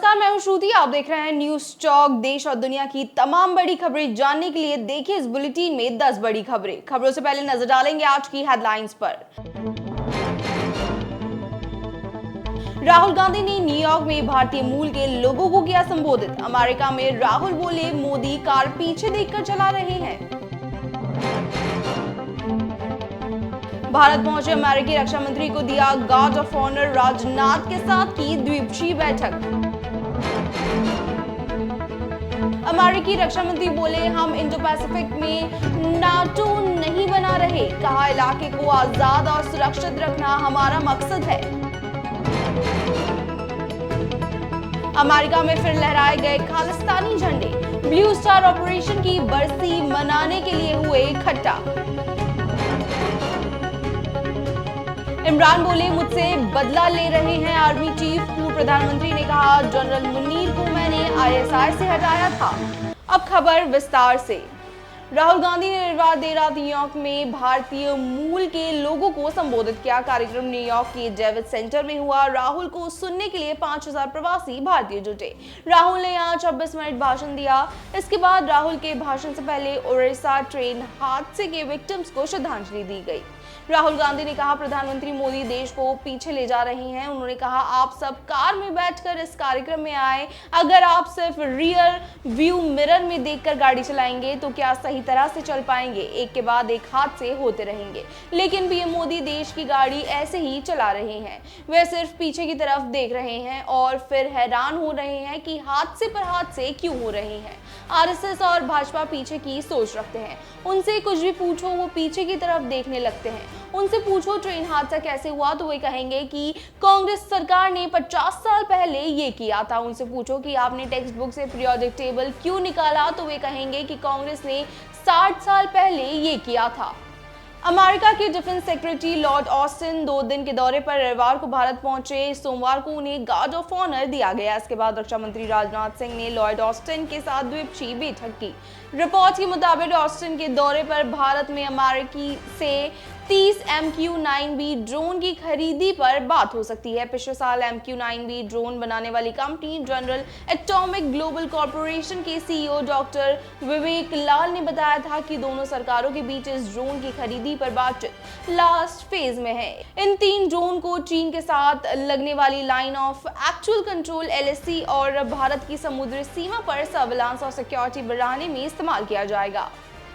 नमस्कार, मैं हूं श्रुति। आप देख रहे हैं न्यूज टॉक। देश और दुनिया की तमाम बड़ी खबरें जानने के लिए देखिए इस बुलेटिन में 10 बड़ी खबरों से पहले नजर डालेंगे आज की हेडलाइंस पर। राहुल गांधी ने न्यूयॉर्क में भारतीय मूल के लोगों को किया संबोधित। अमेरिका में राहुल बोले, मोदी कार पीछे देखकर चला रहे हैं। भारत पहुंचे अमेरिकी रक्षा मंत्री को दिया गार्ड ऑफ ऑनर। राजनाथ के साथ की द्विपक्षीय बैठक। अमेरिकी रक्षा मंत्री बोले, हम इंडो पैसिफिक में नाटो नहीं बना रहे। कहा, इलाके को आजाद और सुरक्षित रखना हमारा मकसद है। अमेरिका में फिर लहराए गए खालिस्तानी झंडे। ब्लू स्टार ऑपरेशन की बरसी मनाने के लिए हुए इकट्ठा। इमरान बोले, मुझसे बदला ले रहे हैं आर्मी चीफ। पूर्व प्रधानमंत्री ने कहा, जनरल मुनीर को मैंने आईएसआई से हटाया था। अब खबर विस्तार से। राहुल गांधी ने रविवार देर रात न्यूयॉर्क में भारतीय मूल के लोगों को संबोधित किया। कार्यक्रम न्यूयॉर्क के डेविड सेंटर में हुआ। राहुल को सुनने के लिए 5000 प्रवासी भारतीय जुटे। राहुल ने यहाँ 26 मिनट भाषण दिया। इसके बाद राहुल के भाषण से पहले ओडिशा ट्रेन हादसे के विक्टिम्स को श्रद्धांजलि दी गई। राहुल गांधी ने कहा, प्रधानमंत्री मोदी देश को पीछे ले जा रहे हैं। उन्होंने कहा, आप सब कार में बैठकर इस कार्यक्रम में आए। अगर आप सिर्फ रियर व्यू मिरर में देखकर गाड़ी चलाएंगे तो क्या सही तरह से चल पाएंगे? एक के बाद एक हादसे होते रहेंगे। लेकिन पीएम मोदी देश की गाड़ी ऐसे ही चला रहे हैं। वे सिर्फ पीछे की तरफ देख रहे हैं और फिर हैरान हो रहे हैं कि हादसे पर हादसे क्यों हो रहे हैं। आरएसएस और भाजपा पीछे की सोच रखते हैं। उनसे कुछ भी पूछो, वो पीछे की तरफ देखने लगते हैं। उनसे पूछो ट्रेन हादसा कैसे हुआ तो वे कहेंगे कि कांग्रेस सरकार ने 50 साल पहले ये किया था। उनसे पूछो कि आपने टेक्स्ट बुक से पीरियोडिक टेबल क्यों निकाला तो वे कहेंगे कि कांग्रेस ने 60 साल पहले ये किया था। अमेरिका के डिफेंस सेक्रेटरी लॉर्ड ऑस्टिन 2 दिन के दौरे पर रविवार को भारत पहुंचे। सोमवार को उन्हें गार्ड ऑफ ऑनर दिया गया। इसके बाद रक्षा मंत्री राजनाथ सिंह ने लॉर्ड ऑस्टिन के साथ द्विपक्षीय बैठक की। रिपोर्ट के मुताबिक ऑस्टिन के दौरे पर भारत में अमेरिकी से 30 MQ-9B ड्रोन की खरीदी पर बात हो सकती है। पिछले साल MQ-9B ड्रोन बनाने वाली company general atomic global corporation के CEO डॉक्टर विवेक लाल ने बताया था कि दोनों सरकारों के बीच इस ड्रोन की खरीदी पर बातचीत लास्ट फेज में है। इन 3 ड्रोन को चीन के साथ लगने वाली line of actual control LAC और भारत की समुद्री सीमा पर सर्विलांस और सिक्योरिटी बढ़ाने में इस्तेमाल किया जाएगा।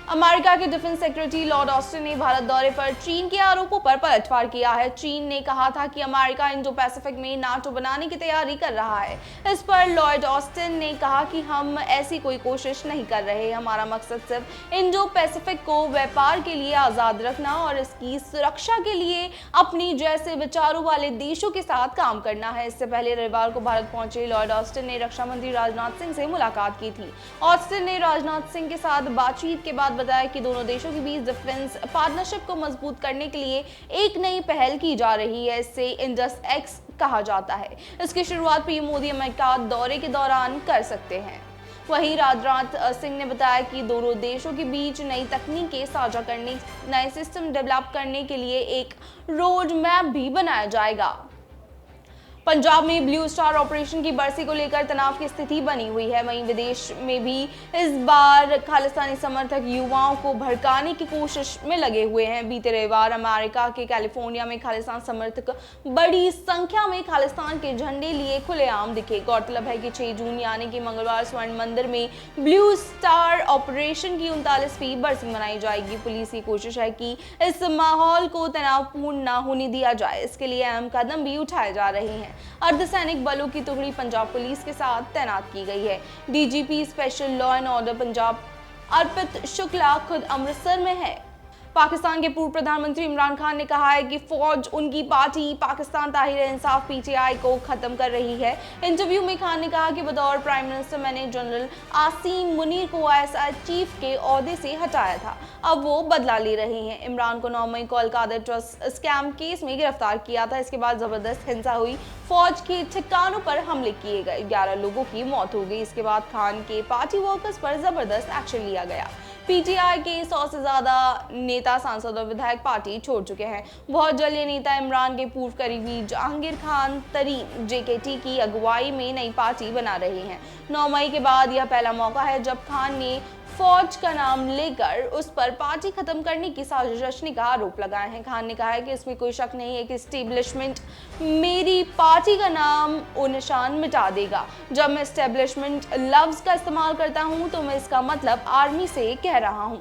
अमेरिका के डिफेंस सेक्रेटरी लॉर्ड ऑस्टिन ने भारत दौरे पर चीन के आरोपों पर पलटवार किया है। चीन ने कहा था कि अमेरिका इंडो पैसिफिक में नाटो बनाने की तैयारी कर रहा है। इस पर लॉर्ड ऑस्टिन ने कहा कि हम ऐसी कोई कोशिश नहीं कर रहे। हमारा मकसद सिर्फ इंडो पैसिफिक को व्यापार के लिए आजाद रखना और इसकी सुरक्षा के लिए अपनी जैसे विचारों वाले देशों के साथ काम करना है। इससे पहले रविवार को भारत पहुंचे लॉर्ड ऑस्टिन ने रक्षा मंत्री राजनाथ सिंह से मुलाकात की थी। ऑस्टिन ने राजनाथ सिंह के साथ बातचीत के बाद बताया कि दोनों देशों के बीच डिफेंस पार्टनरशिप को मजबूत करने के लिए एक नई पहल की जा रही है। इसे इंडस एक्स कहा जाता है। इसकी शुरुआत पीएम मोदी अमेरिका दौरे के दौरान कर सकते हैं। वहीं राजनाथ सिंह ने बताया कि दोनों देशों के बीच नई तकनीकें साझा करने, नए सिस्टम डेवलप करने के लिए एक रोड मैप भी बनाया जाएगा। पंजाब में ब्लू स्टार ऑपरेशन की बरसी को लेकर तनाव की स्थिति बनी हुई है। वहीं विदेश में भी इस बार खालिस्तानी समर्थक युवाओं को भड़काने की कोशिश में लगे हुए हैं। बीते रविवार अमेरिका के कैलिफोर्निया में खालिस्तान समर्थक बड़ी संख्या में खालिस्तान के झंडे लिए खुलेआम दिखे। गौरतलब है कि 6 जून यानी कि मंगलवार स्वर्ण मंदिर में ब्लू स्टार ऑपरेशन की 39वीं बरसी मनाई जाएगी। पुलिस की कोशिश है कि इस माहौल को तनावपूर्ण न होने दिया जाए। इसके लिए अहम कदम भी उठाए जा रहे हैं। अर्धसैनिक बलों की टुकड़ी पंजाब पुलिस के साथ तैनात की गई है। DGP special law and order Punjab Arpit Shukla खुद अमृतसर में है। पाकिस्तान के पूर्व प्रधानमंत्री इमरान खान ने कहा है कि फौज उनकी पार्टी पाकिस्तान तहरीक-ए-इंसाफ PTI को खत्म कर रही है। इंटरव्यू में खान ने कहा कि बतौर प्राइम मिनिस्टर मैंने जनरल आसिम मुनीर को ISI चीफ के ओहदे से हटाया था। अब वो बदला ले रहे हैं। इमरान को 9 मई को अल-कादर ट्रस्ट स्कैम केस में गिरफ्तार किया था। इसके बाद जबरदस्त हिंसा हुई। फौज के ठिकानों पर हमले किए गए। 11 लोगों की मौत हो गई। इसके बाद खान के पार्टी वर्कर्स पर जबरदस्त एक्शन लिया गया। पीटीआई के 100 से ज्यादा नेता, सांसद और विधायक पार्टी छोड़ चुके हैं। बहुत जल्द ये नेता इमरान के पूर्व करीबी जहांगीर खान तरीन जेकेटी की अगुवाई में नई पार्टी बना रहे हैं। 9 मई के बाद यह पहला मौका है जब खान ने फौज का नाम लेकर उस पर पार्टी खत्म करने की साजिश रचने का आरोप लगाया है। खान ने कहा है कि इसमें कोई शक नहीं है कि एस्टेब्लिशमेंट मेरी पार्टी का नाम और निशान मिटा देगा। जब मैं एस्टेब्लिशमेंट लफ्ज का इस्तेमाल करता हूं तो मैं इसका मतलब आर्मी से कह रहा हूं।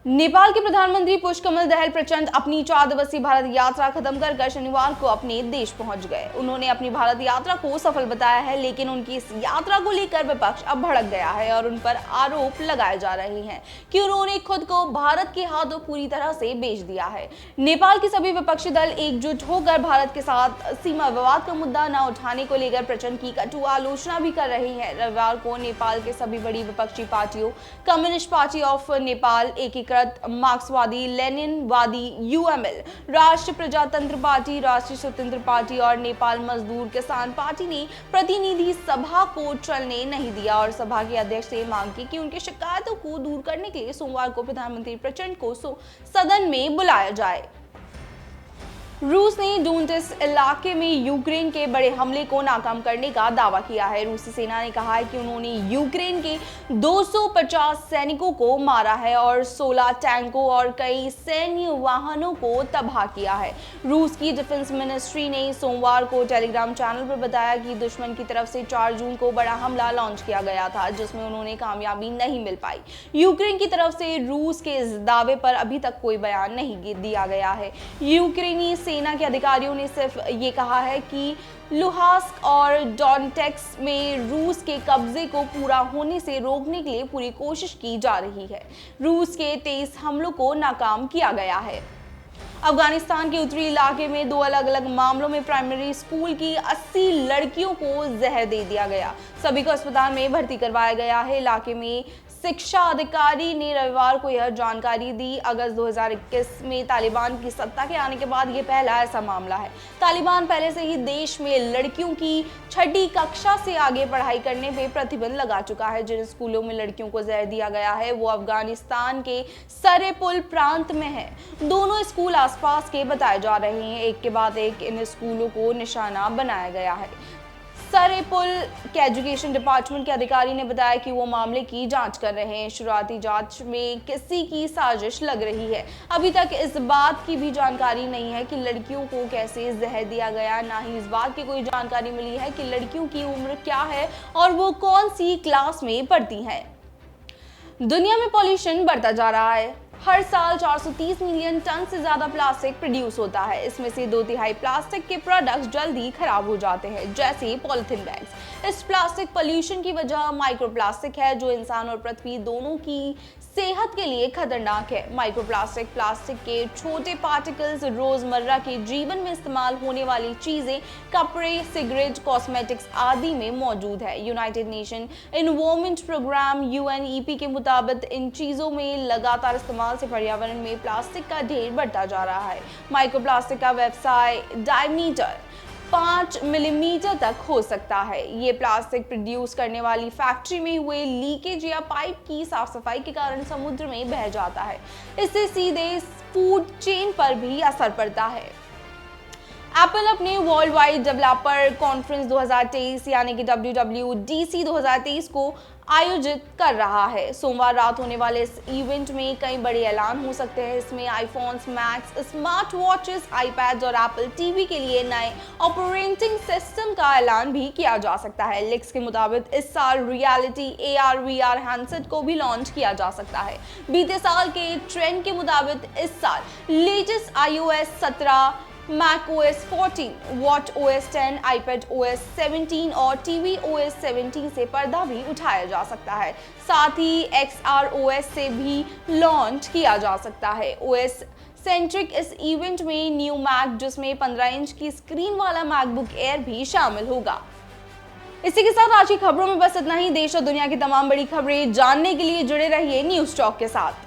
नेपाल के प्रधानमंत्री पुष्पकमल दहल प्रचंड अपनी 4 दिवसीय भारत यात्रा खत्म कर शनिवार को अपने देश पहुंच गए। उन्होंने अपनी भारत यात्रा को सफल बताया है, लेकिन उनकी इस यात्रा को लेकर विपक्ष अब भड़क गया है और उन पर आरोप लगाए जा रहे हैं कि उन्होंने खुद को भारत के हाथों पूरी तरह से बेच दिया है। नेपाल के सभी विपक्षी दल एकजुट होकर भारत के साथ सीमा विवाद का मुद्दा न उठाने को लेकर प्रचंड की कटु आलोचना भी कर रही है। रविवार को नेपाल के सभी बड़ी विपक्षी पार्टियों कम्युनिस्ट पार्टी ऑफ नेपाल, एकीकृत मार्क्सवादी लेनिनवादी यूएमएल, राष्ट्रीय प्रजातंत्र पार्टी, राष्ट्रीय स्वतंत्र पार्टी और नेपाल मजदूर किसान पार्टी ने प्रतिनिधि सभा को चलने नहीं दिया और सभा के अध्यक्ष से मांग की कि उनकी शिकायतों को दूर करने के लिए सोमवार को प्रधानमंत्री प्रचंड को सदन में बुलाया जाए। रूस ने डोनेट्स्क इलाके में यूक्रेन के बड़े हमले को नाकाम करने का दावा किया है। रूसी सेना ने कहा है कि उन्होंने यूक्रेन के 250 सैनिकों को मारा है और 16 टैंकों और कई सैन्य वाहनों को तबाह किया है। रूस की डिफेंस मिनिस्ट्री ने सोमवार को टेलीग्राम चैनल पर बताया कि दुश्मन की तरफ से 4 जून को बड़ा हमला लॉन्च किया गया था, जिसमें उन्होंने कामयाबी नहीं मिल पाई। यूक्रेन की तरफ से रूस के इस दावे पर अभी तक कोई बयान नहीं दिया गया है। यूक्रेनी सेना के अधिकारियों ने सिर्फ ये कहा है कि लुहांस्क और डोनेट्स्क में रूस के कब्जे को पूरा होने से रोकने के लिए पूरी कोशिश की जा रही है। रूस के 23 हमलों को नाकाम किया गया है। अफगानिस्तान के उत्तरी इलाके में 2 अलग अलग मामलों में प्राइमरी स्कूल की 80 लड़कियों को जहर दे दिया गया। सभी को अस्पताल में भर्ती करवाया गया है। इलाके में शिक्षा अधिकारी ने रविवार को यह जानकारी दी। अगस्त 2021 में तालिबान की सत्ता के आने के बाद यह पहला ऐसा मामला है। तालिबान पहले से ही देश में लड़कियों की 6ठी कक्षा से आगे पढ़ाई करने पे प्रतिबंध लगा चुका है। जिन स्कूलों में लड़कियों को जहर दिया गया है वो अफगानिस्तान के सरेपुल प्रांत में है। दोनों स्कूल आसपास के बताए जा रहे हैं। एक के बाद एक इन स्कूलों को निशाना बनाया गया है। सरेपुल के एजुकेशन डिपार्टमेंट के अधिकारी ने बताया कि वो मामले की जांच कर रहे हैं। शुरुआती जांच में किसी की साजिश लग रही है। अभी तक इस बात की भी जानकारी नहीं है कि लड़कियों को कैसे जहर दिया गया। ना ही इस बात की कोई जानकारी मिली है कि लड़कियों की उम्र क्या है और वो कौन सी क्लास में पढ़ती हैं। दुनिया में पॉल्यूशन बढ़ता जा रहा है। हर साल 430 मिलियन टन से ज्यादा प्लास्टिक प्रोड्यूस होता है। इसमें से 2/3 प्लास्टिक के प्रोडक्ट्स जल्दी खराब हो जाते हैं, जैसे पॉलिथीन बैग्स। इस प्लास्टिक पोल्यूशन की वजह माइक्रोप्लास्टिक है, जो इंसान और पृथ्वी दोनों की सेहत के लिए खतरनाक है। माइक्रोप्लास्टिक प्लास्टिक के छोटे पार्टिकल्स रोजमर्रा के जीवन में इस्तेमाल होने वाली चीजें, कपड़े, सिगरेट, कॉस्मेटिक्स आदि में मौजूद है। United Nation Environment Programme UNEP के मुताबिक इन चीजों में लगातार इस्तेमाल से पर्यावरण में प्लास्टिक का ढेर बढ़ता जा रहा है। माइक्रोप्लास्टिक का व्यवसाय डायमीटर 5 मिलीमीटर तक हो सकता है। ये प्लास्टिक प्रोड्यूस करने वाली फैक्ट्री में हुए लीकेज या पाइप की साफ सफाई के कारण समुद्र में बह जाता है। इससे सीधे फूड चेन पर भी असर पड़ता है। एप्पल अपने वर्ल्ड वाइड डेवलपर कॉन्फ्रेंस 2023 यानी कि WWDC 2023 को आयोजित कर रहा है। सोमवार रात होने वाले इस इवेंट में कई बड़े ऐलान हो सकते हैं। इसमें iPhones, max, smart watches, iPads और एप्पल टीवी के लिए नए ऑपरेटिंग सिस्टम का ऐलान भी किया जा सकता है। लीक्स के मुताबिक इस साल रियलिटी AR/VR हैंडसेट को भी लॉन्च किया जा सकता है। बीते साल के ट्रेंड के मुताबिक इस साल latest iOS 17, macOS 14, watchOS 10, iPadOS 17 और tvOS 17 से पर्दा भी उठाया जा सकता है। साथ ही XROS से भी लॉन्च किया जा सकता है। OS सेंट्रिक इस इवेंट में न्यू मैक, जिसमें 15 इंच की स्क्रीन वाला मैकबुक एयर भी शामिल होगा। इसी के साथ आज की खबरों में बस इतना ही। देश और दुनिया की तमाम बड़ी खबरें जानने के लिए जुड़े रहिए न्यूज़ टॉक के साथ।